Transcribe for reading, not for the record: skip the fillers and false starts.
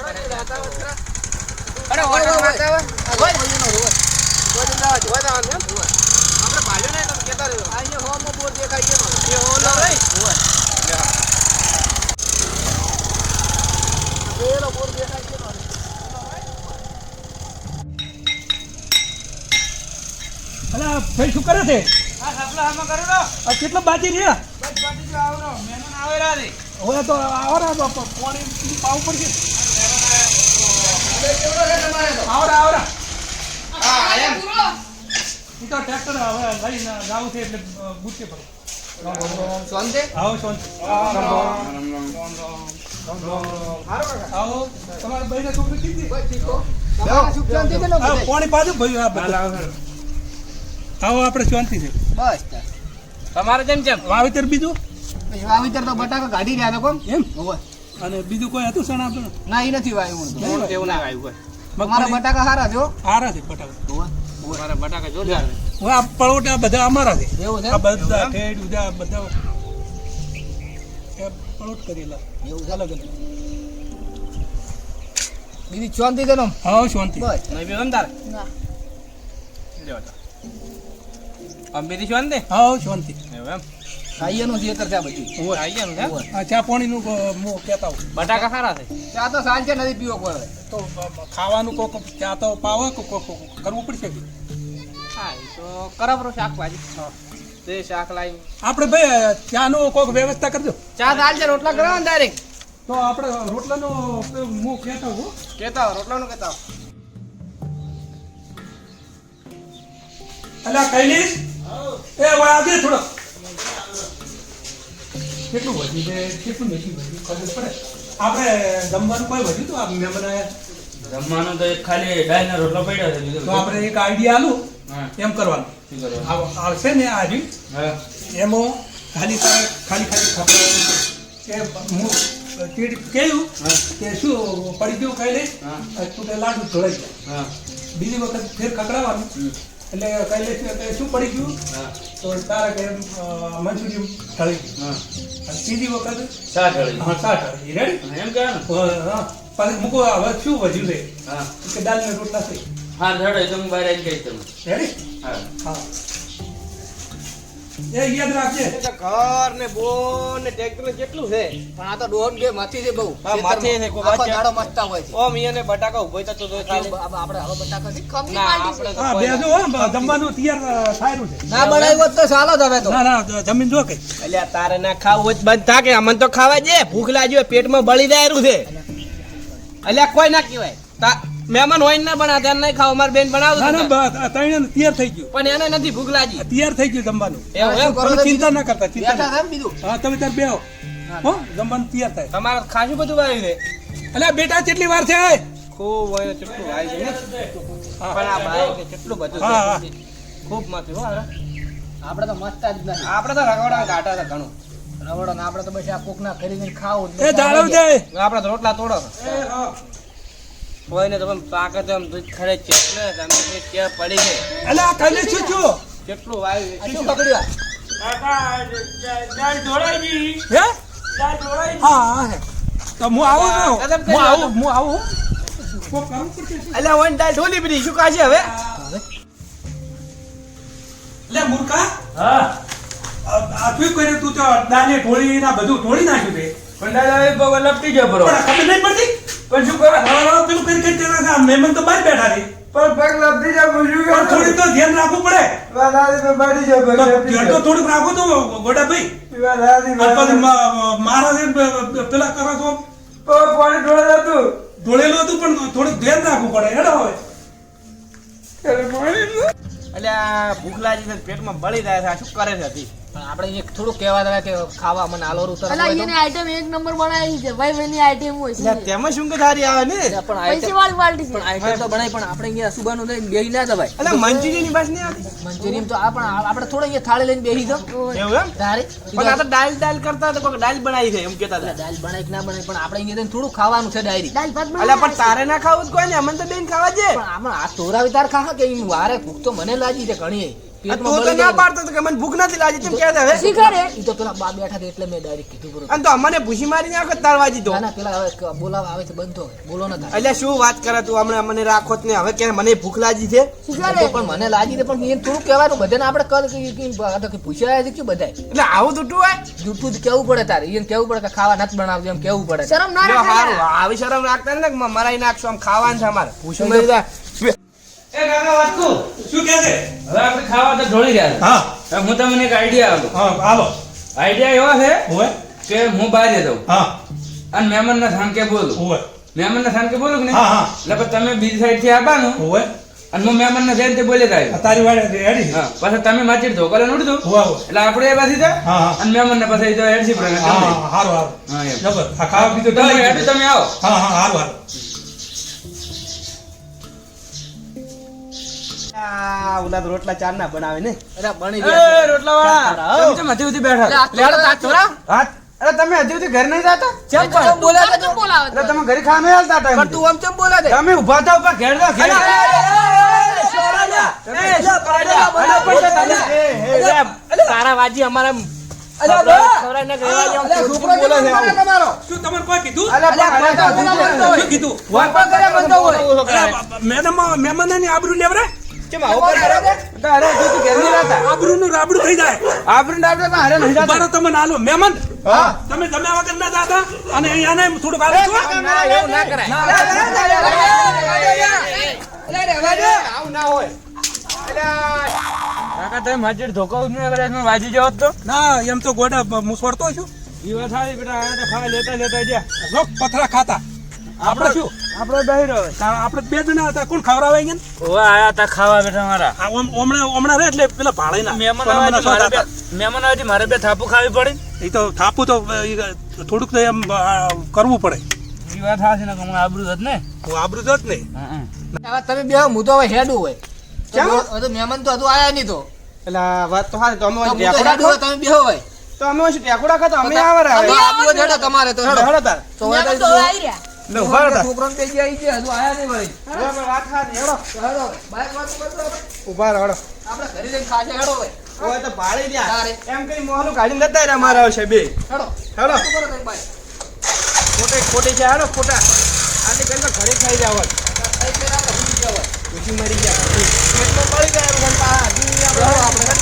અરે ઓય આપણે ભાજો ને તમે કેતા રહ્યો અહીંયા હોમો બોર દેખાય છે એ ઓલો રે ઓલો બોર દેખાય છે અલા ભાઈ શું કરે છે? આ સપલા હામાં કરો રો આ કેટલો બાકી રહ્યા? બસ બાકી જો આવરો મહેમાન આવે રા દે હવે તો આવરા બાપા પાણી પાવું પડશે. આવરા આવરા હા એમ ઈ તો ટ્રેક્ટર હવે લઈને જાવું છે એટલે બુટકે પર સોંતે આવો શોન આવો તમારા ભાઈને છોકરી કીધી તમારા સુખ શાંતિ છે ને આવો પાણી પાજો ભાઈ આ બધા આવો આપણે શાંતિ છે. બસ તમારે કેમ કેમ વાવેતર બીજું વાવેતર તો બટાકા કાઢી રહ્યા તો કોમ એમ હોવે અને બીજું કોઈ હતું સણ આપણને ના ઈ નથી વાવ્યું હું નહીં એવું ના વાવ્યું કોઈ મારા મગફળી બટાકા હારા જો હારા છે બટાકા. હોવે મારા બટાકા જોરદાર હવે આ પળોટા બધા અમારા છે. એવું છે આ બધા ઠેડ ઉધા બધા એ પળોટ કરેલા એવું છે અલગ અલગ. બીજી શાંતિ છે ને હા શાંતિ. બસ નહીં બી અંધાર ના અંબેરી શાંતિ હા શાંતિ. એવું એમ આઈયાનું થિયેટર છે આ બધું હોવે. આઈયાનું છે આ ચા પાણીનું હું કહેતા હોઉં બટાકા સારા છે ચા તો સાંજે નથી પીવો પડે તો ખાવાનું કોક ચા તો પાવે કોક કરવું પડશે કે હા એ તો કરાવરો શાકભાજી તે શાક લાવી આપણે ભાઈ ચાનો કોક વ્યવસ્થા કરજો. ચા દાલ છે રોટલા કરાવો ને ડાયરેક્ટ તો આપણે રોટલાનો હું કહેતા હોઉં. કેતા રોટલાનું કેતા અલા કૈલીશ એ વાજે થોડો કેટલું વધ્યું છે કેટલું નથી વધ્યું ખબર પડે. આપણે જમવાનું કોઈ વધ્યું તો આ મહેમાન આયા જમવાનું તો એક ખાલી દાળના રોટલો પડ્યો છે બીજું તો આપણે એક આઈડિયા આલું હા એમ કરવાનું. શું કરવાનું? આવશે ને આજે હા એમાં ખાલી તારે ખાલી ખપવાનું કે હું કહ્યું હા કે શું પડી ગયું ખાઈ લે હા તું કે લાડુ ઢોળાઈ જાય હા બીજી વખત ફેર ખકડાવવાનું હમ. એટલે ખાઈ લે કે શું પડી ગયું હા તો તારે કે મંચુરિયન ઢળી ગયું હા અને ત્રીજી વખત શાક ઢળી. હા શાક ઢળી રેડી એમ કહેવાનું? હા પછી મૂકો હવે શું વધ્યું છે હા કે દાળના રોટલા છે હા ધડો તો હું બહાર આવીને કહીશ તમને. રેડી હા હા એ યાદ રાખજે ઘર ને બોન ને ટ્રેક્ટર કેટલું છે પણ આ તો ડોન બે માથી છે બહુ હા, માથી છે, કોઈ વાત આખો છે. દાડો મસ્તા હોય છે ઓમ ઈયાને બટાકા ઉભો થતો તો ખાલી આપણે હવે બટાકા થી કમ ના આપણે તો હા કોઈ બેસો હો જમવાનું તૈયાર થાયરું છે. ના બનાવ્યો હોત તો ચાલો જ હવે તો ના ના જમીન જો કઈ અલ્યા તારે ના ખાવું હોય તો બંધ થા કે અમને તો ખાવા દે ભૂખ લાગ્યો પેટમાં બળી જાયરું છે અલ્યા કોઈ ના કહેવાય મહેમાન હોય ને ના બનાવે તેને નહીં ખાવ અમારી બેન બનાવતો ના ના ત્રણ તૈયાર થઈ ગયું પણ એને નથી ભૂખ લાગી તૈયાર થઈ ગયું જમવાનું. એવું એમ તમે ચિંતા ના કરતા ચિંતા બેઠા ના. છે એમ બીજું હા તમે તાર બેહો હો જમવાનું તૈયાર થાય. તમારે ખાસું બધું વાવ્યું છે અલ્યા બેટા કેટલી વાર છે ખૂબ હોય કેટલું વાવ્યું છે ને હા. પણ આ ભાઈ કે કેટલું બધું હા, હા. છે ખૂબ મસ્ત હો આપણે તો મસ્ત જ નહીં આપણે તો રગડા ઘાટા છે ઘણું રગડો ને આપણે તો બસ આ કોક ના ખરીદીને ખાવું એ જાળવ દે આપણે તો રોટલા તોડો એ હા. હોય ને તો પણ પાકે તો આમ દૂધ ખરે છે એટલે તમે ક્યાં પડી છે અલ્યા ખાલી શું છું કેટલું વાવ્યું શું પકડ્યું હે હા હા હે. તો હું આવું ને હું આવું કોક કરવું પડશે શું? અલ્યા વન દાલ ઢોલી પડી શું કાશે હવે લે મૂર્ખા હા આ તું કર્યું તું તો દાને ઢોળી ના બધું ઢોળી નાખ્યું તે પણ દાદા બહુ લપટી ગયો બરો પણ ખબર નહીં પડતી પણ શું કરે હા, પેલું કરી કરી તેના મહેમાન તો બહાર બેઠા છે પણ પગ લપટી જાય પૂછ્યું પણ થોડીક તો ધ્યાન રાખવું પડે દાદી તો બાડી જાય તો ધ્યાન તો થોડુંક રાખો તો ગોડાભાઈ દાદી આ પછી મારા છે ને પેલા કરો તો પાણી ઢોળે હતું ઢોળેલું હતું પણ થોડુંક ધ્યાન રાખવું પડે હેડો હવે અલ્યા ભૂખ લાગી છે પેટમાં બળી જાય છે આ શું કરે છે હજી પણ આપણે એક થોડું કહેવા દે કે ખાવા મને આલોર ઉતર અલા એની આઈટમ એક નંબર બનાવી છે ભાઈ ભાઈની આઈટમ હોય છે તેમાં શું કે ધારી આવે ને પૈસે વાળી પાર્ટી છે આઈટમ તો બનાવી પણ આપણે અહીંયા સુબાનું લઈને બેહી ના દવાય અલ્યા મંચુરિયન ની બસ નહીં આવતી મંચુરિયન તો આપણે થોડા અહીંયા થાળી લઈને બેહી દો એવું એમ ધારી પણ આ તો દાલ કરતા તો કોઈ દાલ બનાવી છે એમ કહેતા હતા દાલ બનાવી કે ના બનાવી પણ આપણે અહીંયા થોડું ખાવાનું છે ડાયરી દાલ ભાત અલ્યા પણ તારે ના ખાવું જ કોઈ ને અમને તો બેન ખાવા દે પણ આમાં આ તોરાવી તાર ખાવા કે ઈ વારે ભૂખ તો મને લાગી છે ઘણી પેટમાં બળી ના જાય. પાડતો તો કે મને ભૂખ નથી લાગી તેમ કહેતા હવે શી કરે ઈ તો પેલા બા બેઠા હતા એટલે મેં ડાયરેક્ટ કીધું બરોબર. અને તો અમને ભૂસી મારી નાખો તારવાજી તો ના ના પેલા હવે બોલાવા આવે છે બંધ થો બોલો ના થાય. એટલે શું વાત કરે તું હમણાં મને રાખો જ ને હવે કે મને ભૂખ લાગી છે શી તો કરે પણ મને લાગી દે પણ એને થોડું કહેવાનું બધાને આપણે કર કે પૂછ્યા છે કે બધાય એટલે આવું તૂટું હોય જૂઠું જ કેવું પડે તારે એને કેવું પડે કે ખાવા નથી બનાવજો એમ કેવું પડે. શરમ ના જો રાખે હારું યાર. આવી શરમ રાખતા ને મરાઈ નાખશો આમ ખાવાનું છે અમારે ભૂસી મારી દે. એ કાકા વાસ્તુ શું કહે છે હવે આપણે ખાવા તો ઢોળી રહ્યા છે. હા હવે હું તમને એક આઈડિયા આપું. હા હાલો આઈડિયા એવો છે ઓય કે હું બહાર જતો હા અને મહેમાનના સાંકે બોલું. ઓય મહેમાનના સાંકે બોલું કે નહીં? હા હા એટલે પછી તમે બીજી સાઈડ થી આવવાનું ઓય અને હું મહેમાનના સાઈડ થી બોલે જાય. તારી વાડે રેડી હા પછી તમે માચી ધોકાલે ઉડજો ઓય ઓય એટલે આપણે એ પાછી જાય હા હા અને મહેમાનના પાસે તો હેડસી પડે. હા હા હારું હારું હા એમ. જબર આ ખાવા પીધું તમે તમે હેડું તમે આવો. હા હા હારું હારું આ ઓલા તો રોટલા ચાર ના બનાવે ને અરે બની એ ગયા રોટલા વાળા તમે કેમ હજી સુધી બેઠા? લેડો તાત થોડા હાથ અરે તમે હજી સુધી ઘર નહીં જતા ચમ પણ બોલાવે કેમ બોલાવે એટલે તમે ઘરે ખાવા નહીં હાલતા પણ ટાઈમ તું આમ ચમ બોલા દે તમે ઊભા થાવ પણ ઘેર દો ઘેર તારા વાજી અમારા છોકરો બોલે છે આવું. તમારો શું તમારે કોઈ કીધું અલા પણ શું કીધું મેડમ મહેમાનની આબરૂ લેવરે કેમ આવું કરે રે? તો અરે હજી તું ઘેર નહીં રહેતા. આબરૂનું રાબડું થઈ જાય આપણે ડાબડે પણ હારે નહીં જતા. બારો તમે નાલો મહેમાન હા. તમે જમ્યા વગર ના જાતા અને અહીંયાને થોડું વાર છો ના એવું ના કરાય આવું ના હોય. કાકા તમે માચી ધોકો જ નહીં કરે એટલે વાજી જાવ તો. ના એમ તો ગોડા હું છોડતો છું ઈ વાત સાચી બેટા. આ તો ખાવા લેતા લેતા ગયા. જો પથરા ખાતા આપણે શું આપણે બહાર હવે. આપણે બે જણા હતા કોણ ખવડાવે અહીંયા ઓવા આયા તા ખાવા બેઠા મારા. આ હમણાં રે એટલે પેલા ભાળીના મહેમાન સોનામાના આવે સોદા હતા. મહેમાન આવે મારે બે થાપુ ખાવી પડે. એ તો થાપું તો થોડુંક તો એમ કરવું પડે ઈ વાત સાચી ને હમણાં આબરૂ જ ને. હું આબરૂ જ નહીં હવે તમે બે હું તો હવે હેડું હોય કેમ? હવે તો મહેમાન તો હજુ આયા નહીં તો એટલે વાત તો હારી તો અમે તો હું તો ટેકોડા હેડું હોય, તમે બેહો હોય તો અમે શું ટેકોડા ખાતા અમે આવે રે અમે હવે. આબુ જ હેડો તમારે તો હેડો હેડો તાર. તો હવે મેં તો આવી રહ્યા લે ઉભા રહો તાર. છોકરાને બે ગયા ઈ ગયા, હજુ આયા નહીં વળી. હવે આપણે વાત હારી, હેડો. તો હેડો બાઈક વાત કરતો હવે. ઉભા રહો, હેડો. આપણે ઘરે જઈને ખાશે હેડો હોય ઓય તો ભાળી રહ્યા. તારે. એમ કરી મોહલું કાઢીને જતા રહ્યા મારા આવશે બે. હેડો હેડો. શું કરો તમે બાઈક? ખોટી છે હેડો ખોટા. આટલી કરીને તો ઘરે ખાઈ જાવ. બાઈક લઈને આપણે ભૂલી ગયા હોય. પછી મરી ગયા. પેટમાં પડી ગયા એમ ઘંટા. હજી આપણે હેડો આપણે.